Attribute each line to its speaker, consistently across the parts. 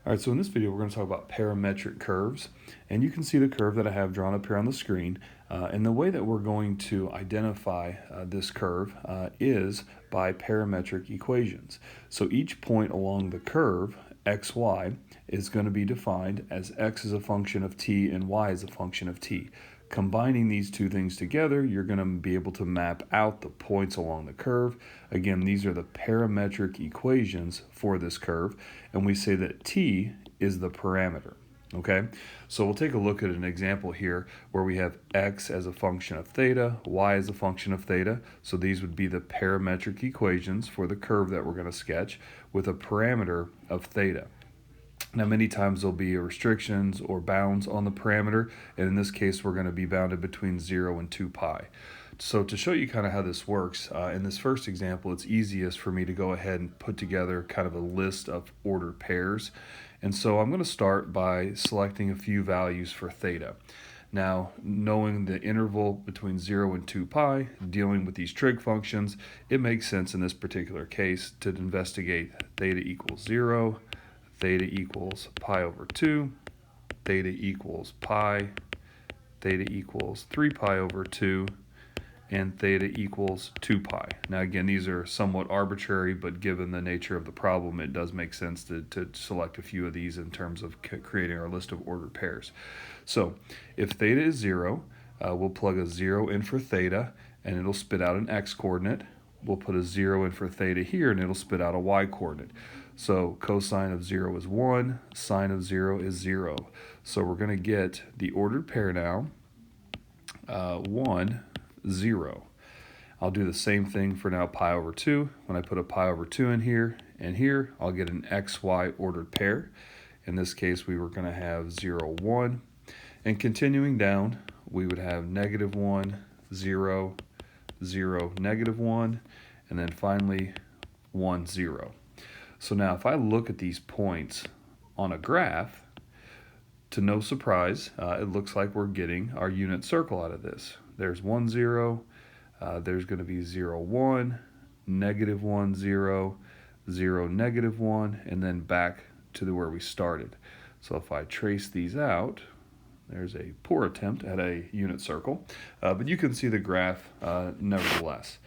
Speaker 1: All right, so in this video, we're going to talk about parametric curves, and you can see the curve that I have drawn up here on the screen. And the way that we're going to identify this curve is by parametric equations. So each point along the curve, xy, is going to be defined as x is a function of t and y is a function of t. Combining these two things together, you're going to be able to map out the points along the curve. Again, these are the parametric equations for this curve, and we say that t is the parameter. Okay, so we'll take a look at an example here where we have x as a function of theta, y as a function of theta. So these would be the parametric equations for the curve that we're going to sketch with a parameter of theta. Now, many times there'll be restrictions or bounds on the parameter, and in this case, we're going to be bounded between 0 and 2 pi. So to show you kind of how this works, in this first example, it's easiest for me to go ahead and put together kind of a list of ordered pairs. And so I'm going to start by selecting a few values for theta. Now, knowing the interval between 0 and 2 pi, dealing with these trig functions, it makes sense in this particular case to investigate theta equals 0, theta equals pi over 2, theta equals pi, theta equals 3 pi over 2, and theta equals 2 pi. Now again, these are somewhat arbitrary, but given the nature of the problem, it does make sense to select a few of these in terms of creating our list of ordered pairs. So if theta is 0, we'll plug a 0 in for theta, and it'll spit out an x-coordinate. We'll put a 0 in for theta here, and it'll spit out a y-coordinate. So cosine of 0 is 1, sine of 0 is 0. So we're going to get the ordered pair now, 1, 0. I'll do the same thing for now pi over 2. When I put a pi over 2 in here and here, I'll get an xy ordered pair. In this case, we were going to have 0, 1. And continuing down, we would have negative 1, 0, 0, negative 1, and then finally 1, 0. So now if I look at these points on a graph, to no surprise, it looks like we're getting our unit circle out of this. There's 1, 0, there's going to be 0, 1, negative 1, 0, 0, negative 1, and then back to where we started. So if I trace these out, there's a poor attempt at a unit circle, but you can see the graph nevertheless.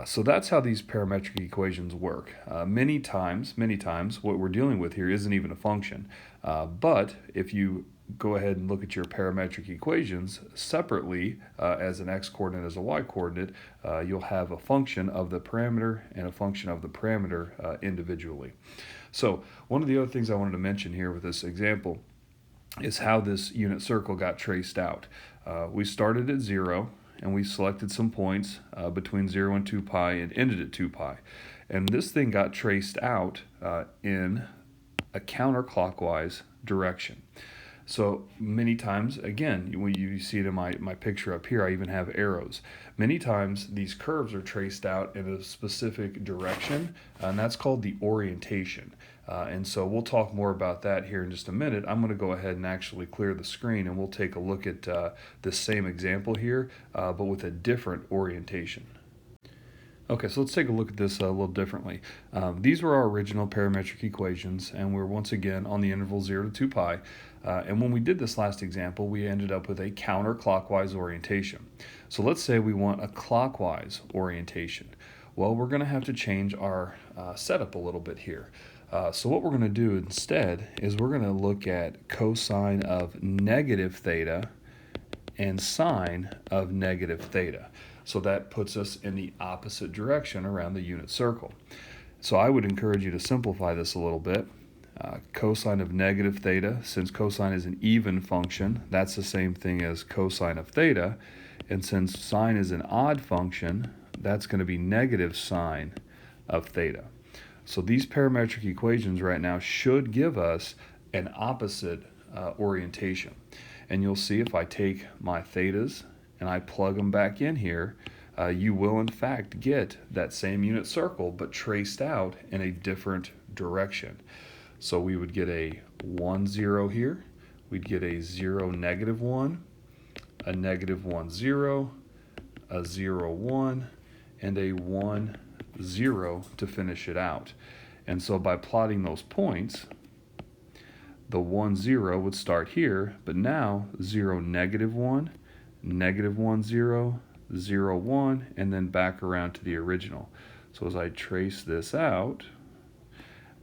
Speaker 1: So that's how these parametric equations work. Many times, what we're dealing with here isn't even a function. But if you go ahead and look at your parametric equations separately as an x-coordinate, as a y-coordinate, you'll have a function of the parameter and a function of the parameter individually. So one of the other things I wanted to mention here with this example is how this unit circle got traced out. We started at 0. And we selected some points between 0 and 2 pi and ended at 2 pi. And this thing got traced out in a counterclockwise direction. So many times, again, when you see it in my picture up here, I even have arrows. Many times these curves are traced out in a specific direction, and that's called the orientation. And so we'll talk more about that here in just a minute. I'm going to go ahead and actually clear the screen, and we'll take a look at this same example here, but with a different orientation. Okay, so let's take a look at this a little differently. These were our original parametric equations, and we're once again on the interval 0 to 2 pi. And when we did this last example, we ended up with a counterclockwise orientation. So let's say we want a clockwise orientation. Well, we're going to have to change our setup a little bit here. So what we're going to do instead is we're going to look at cosine of negative theta and sine of negative theta. So that puts us in the opposite direction around the unit circle. So I would encourage you to simplify this a little bit. Cosine of negative theta, since cosine is an even function, that's the same thing as cosine of theta. And since sine is an odd function, that's going to be negative sine of theta. So these parametric equations right now should give us an opposite orientation. And you'll see if I take my thetas and I plug them back in here, you will in fact get that same unit circle but traced out in a different direction. So we would get a 1, 0 here, we'd get a 0, negative 1, a negative 1, 0, a 0, 1, and a 1, 0 to finish it out. And so by plotting those points, the 1, 0 would start here, but now 0, negative 1, negative 1, 0, 0, 1, and then back around to the original. So as I trace this out,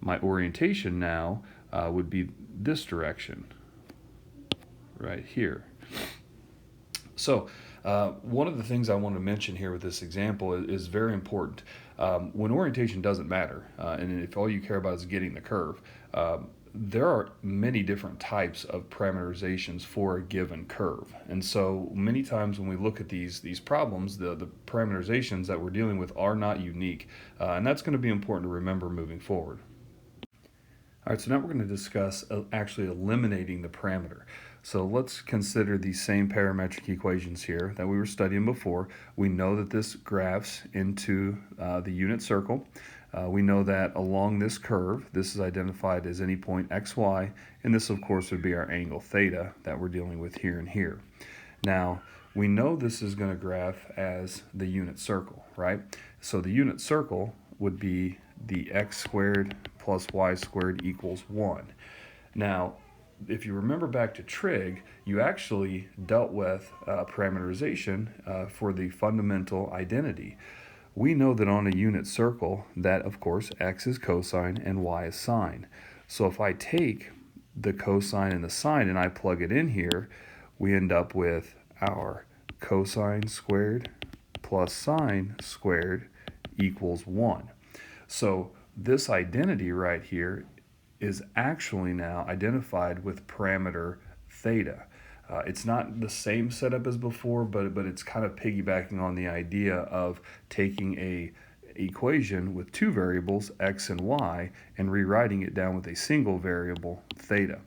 Speaker 1: my orientation now would be this direction, right here. So one of the things I want to mention here with this example is very important. When orientation doesn't matter, and if all you care about is getting the curve, there are many different types of parameterizations for a given curve. And so many times when we look at these problems, the parameterizations that we're dealing with are not unique. And that's going to be important to remember moving forward. All right, so now we're going to discuss actually eliminating the parameter. So let's consider these same parametric equations here that we were studying before. We know that this graphs into the unit circle. We know that along this curve, this is identified as any point xy, and this of course would be our angle theta that we're dealing with here and here. Now, we know this is going to graph as the unit circle, right? So the unit circle would be the x squared plus y squared equals 1. Now, if you remember back to trig, you actually dealt with parameterization for the fundamental identity. We know that on a unit circle that, of course, x is cosine and y is sine. So if I take the cosine and the sine and I plug it in here, we end up with our cosine squared plus sine squared equals 1. So this identity right here is actually now identified with parameter theta. It's not the same setup as before, but it's kind of piggybacking on the idea of taking a equation with two variables, x and y, and rewriting it down with a single variable, theta.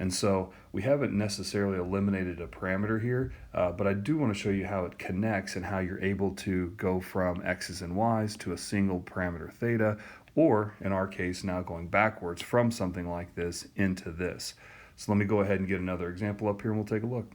Speaker 1: And so we haven't necessarily eliminated a parameter here, but I do want to show you how it connects and how you're able to go from x's and y's to a single parameter theta, or in our case now going backwards from something like this into this. So let me go ahead and get another example up here and we'll take a look.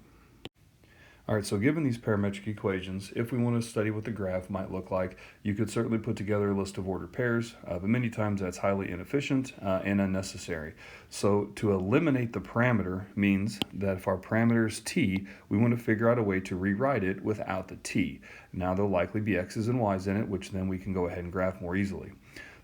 Speaker 1: All right, so given these parametric equations, if we want to study what the graph might look like, you could certainly put together a list of ordered pairs, but many times that's highly inefficient and unnecessary. So to eliminate the parameter means that if our parameter is t, we want to figure out a way to rewrite it without the t. Now there'll likely be x's and y's in it, which then we can go ahead and graph more easily.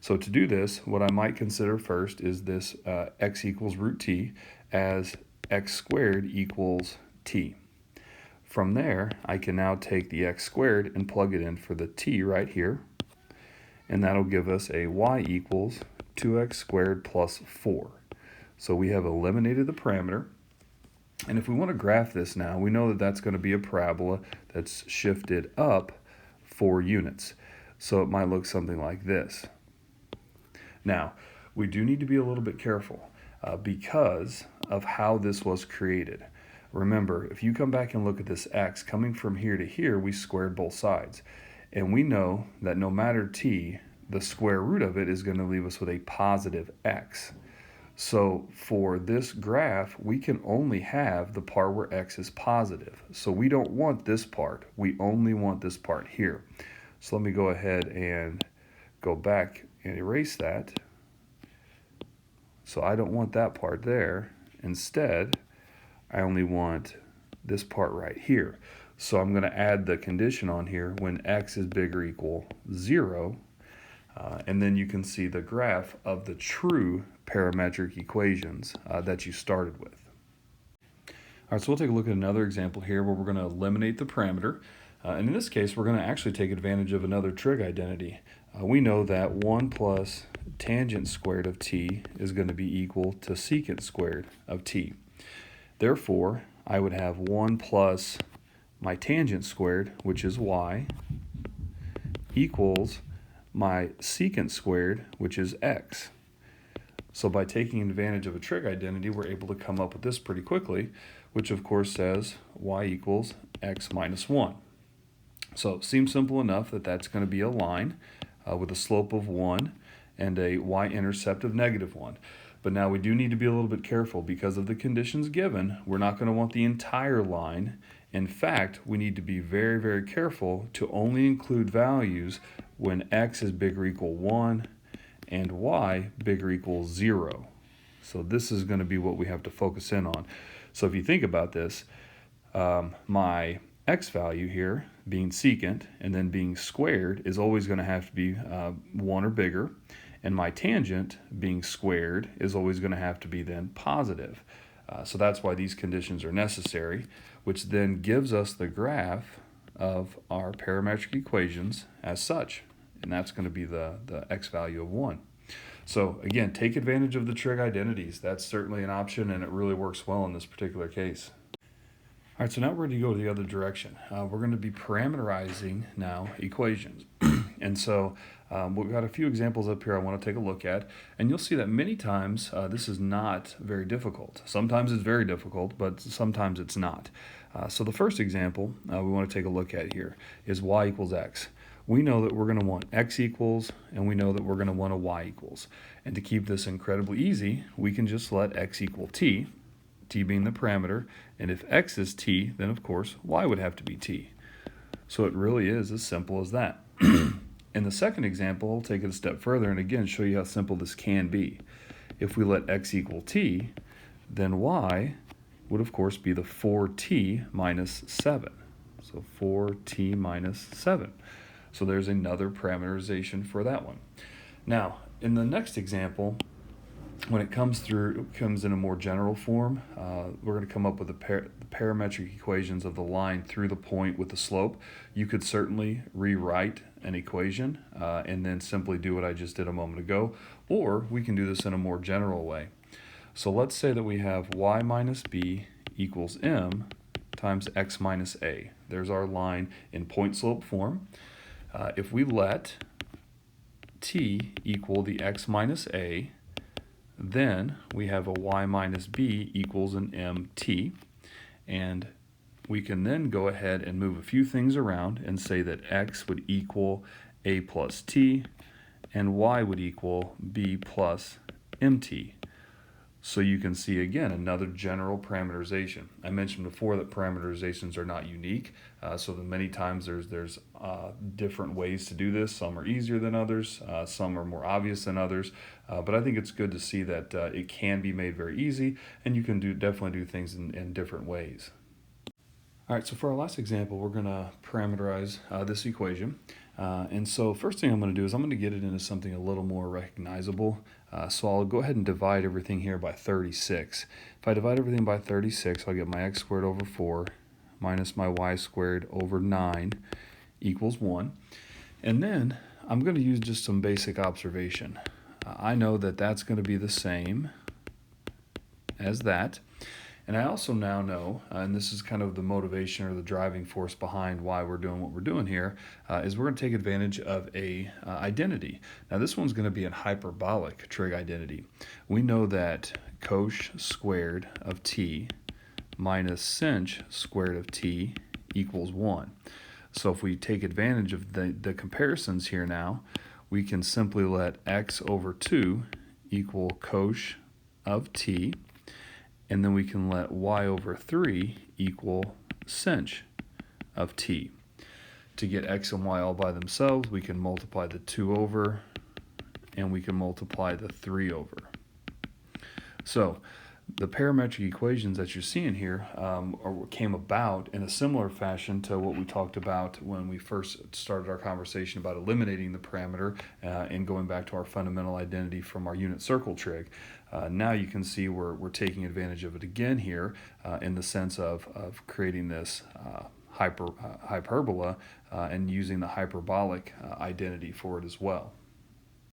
Speaker 1: So to do this, what I might consider first is this x equals root t as x squared equals t. From there, I can now take the x squared and plug it in for the t right here, and that'll give us a y equals 2x squared plus 4. So we have eliminated the parameter, and if we want to graph this now, we know that that's going to be a parabola that's shifted up 4 units. So it might look something like this. Now, we do need to be a little bit careful because of how this was created. Remember, if you come back and look at this x, coming from here to here, we squared both sides. And we know that no matter t, the square root of it is going to leave us with a positive x. So for this graph, we can only have the part where x is positive. So we don't want this part. We only want this part here. So let me go ahead and go back and erase that. So I don't want that part there. Instead, I only want this part right here. So I'm going to add the condition on here when x is bigger or equal 0. And then you can see the graph of the true parametric equations that you started with. All right, so we'll take a look at another example here where we're going to eliminate the parameter. And in this case, we're going to actually take advantage of another trig identity. We know that 1 plus tangent squared of t is going to be equal to secant squared of t. Therefore, I would have 1 plus my tangent squared, which is y, equals my secant squared, which is x. So by taking advantage of a trig identity, we're able to come up with this pretty quickly, which of course says y equals x minus 1. So it seems simple enough that that's going to be a line with a slope of 1 and a y-intercept of -1. But now we do need to be a little bit careful because of the conditions given. We're not going to want the entire line. In fact, we need to be very, very careful to only include values when x is bigger or equal 1 and y bigger or equal 0. So this is going to be what we have to focus in on. So if you think about this, my x value here being secant and then being squared is always going to have to be 1 or bigger, and my tangent being squared is always going to have to be then positive. So that's why these conditions are necessary, which then gives us the graph of our parametric equations as such, and that's going to be the x value of 1. So again, take advantage of the trig identities. That's certainly an option, and it really works well in this particular case. All right, so now we're going to go the other direction. We're going to be parameterizing now equations. And so we've got a few examples up here I want to take a look at, and you'll see that many times this is not very difficult. Sometimes it's very difficult, but sometimes it's not. So the first example we want to take a look at here is y equals x. We know that we're going to want x equals, and we know that we're going to want a y equals. And to keep this incredibly easy, we can just let x equal t, t being the parameter, and if x is t, then of course y would have to be t. So it really is as simple as that. In the second example, I'll take it a step further and again show you how simple this can be. If we let x equal t, then y would of course be the 4t minus 7. So 4t minus 7. So there's another parameterization for that one. Now, in the next example, when it comes in a more general form, we're going to come up with the parametric equations of the line through the point with the slope. You could certainly rewrite an equation and then simply do what I just did a moment ago, or we can do this in a more general way. So let's say that we have y minus b equals m times x minus a. There's our line in point slope form. If we let t equal the x minus a, then we have a y minus b equals an mt, and we can then go ahead and move a few things around and say that x would equal a plus t and y would equal b plus mt. So you can see again another general parameterization. I mentioned before that parameterizations are not unique, so that many times there's different ways to do this. Some are easier than others, some are more obvious than others, but I think it's good to see that it can be made very easy, and you can definitely do things in different ways. All right, so for our last example, we're going to parameterize this equation. And so first thing I'm going to do is I'm going to get it into something a little more recognizable. So I'll go ahead and divide everything here by 36. If I divide everything by 36, I'll get my x squared over 4 minus my y squared over 9 equals 1. And then I'm going to use just some basic observation. I know that that's going to be the same as that. And I also now know, and this is kind of the motivation or the driving force behind why we're doing what we're doing here, is we're going to take advantage of a identity. Now this one's going to be a hyperbolic trig identity. We know that cosh squared of t minus sinh squared of t equals 1. So if we take advantage of the comparisons here now, we can simply let x over 2 equal cosh of t, and then we can let y over 3 equal sinh of t. To get x and y all by themselves, we can multiply the 2 over, and we can multiply the 3 over. So the parametric equations that you're seeing here came about in a similar fashion to what we talked about when we first started our conversation about eliminating the parameter and going back to our fundamental identity from our unit circle trig. Now you can see we're taking advantage of it again here in the sense of creating this hyperbola and using the hyperbolic identity for it as well.